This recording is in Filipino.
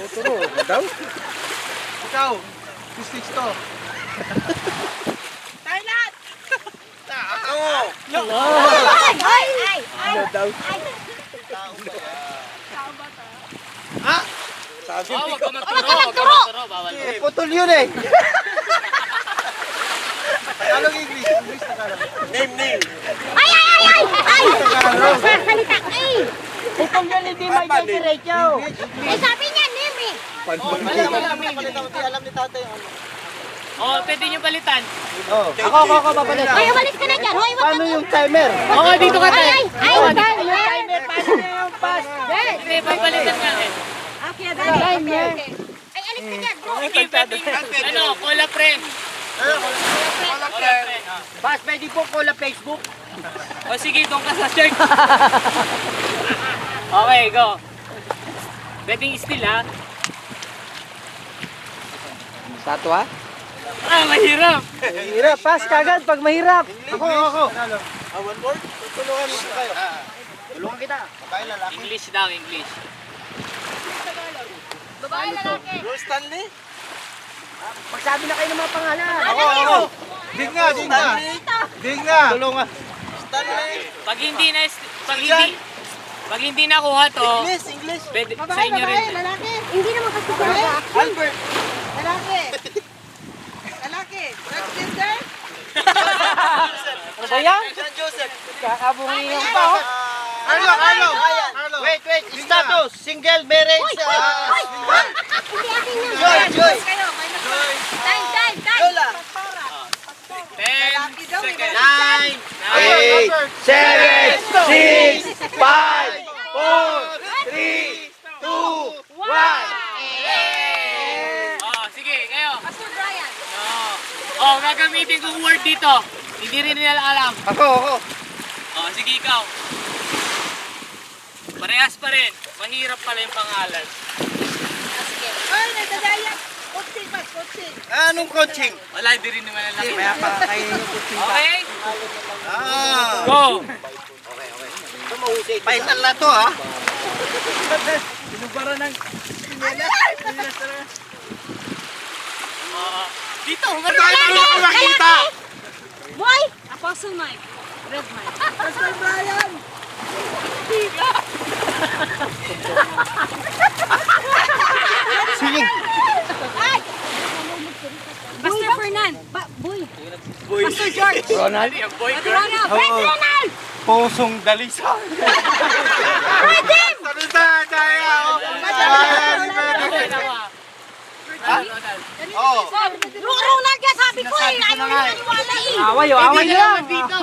Totoo. Daw? Ikaw, stage to. Thailand! Oo. Ay! Ano daw? Tao ba to? Ha? Sabi Oh, ko. wag ka magturo, bawal. Putol yun eh. Tagalog English. English Tagalog. Name. Ay! Tagalog. Salita! Ay! Itong yun hindi may diretso. Eh sabi niya, name eh! Alam ni tatay ano. Oh, pwede nyo palitan. Ako, babalik. Ay, umalis ka na dyan! Hoy, wag Paano yung timer? Oo, dito ka tayo. Ay! Timer, paano yung pass? Hindi, may palitan nga eh. Okay, dali. Ay, alis ka dyan, bro! Hindi, pwedeng, ano, cola friend. Cola friend. Pass, pwede po call Facebook. O sige, doon ka sa shirt. Okay, go. Pwedeng still ha. Satwa? Ah, mahirap. Mahirap, pass kagad pag mahirap. Ako. One word? Tutulungan mo kayo. Tulungan kita. Babae lalaki. English daw, English. Babae lalaki! Bruce Stanley? Magsabi na kayo ng mga pangalan. Ako. Dig nga. Tulungan. Stanley. Pag hindi nakuha to, English. pwede, sa inyo rin. Lalaki! Hindi naman kasi talaga. Albert. Lalaki! Lalaki! Transgender? Ano ba yan? San Joseph. Kakabungihan pa oh. Carlo. Wait. Status. Single marriage. Hoy! Hindi akin yan! Joy. Time! Lola. 10 seconds. 9. 8, 7, 6, 5, 4, 3, 2, 1. Oh, sige, kayo. Pastor Brian! Oh, gagamitin kong word dito. Hindi rin nila alam. Ako. Oh, sige ikaw. Parehas pa rin. Mahirap pala yung pangalan. Ay, nadadaya! Coaching! Anong coaching? Wala, hindi rin naman alam. Kaya pa kayo yung coaching ba? Okay? Go. Go! Final na to ha. Dito, Makita. Boy! Apostle Mike. Red Mike. Pastor Brian! Sige. Ay! Pastor Fernan. Boy. Pastor George! Ronald? Yung boy girl? Ronald. Ronald! Pusong dalisa. Radim! Dalisa tayo. Oh. Ronald yan sabi ko eh! Ayaw Sinasabi ko na nga eh. naniwala eh! Away, away lang. Dito!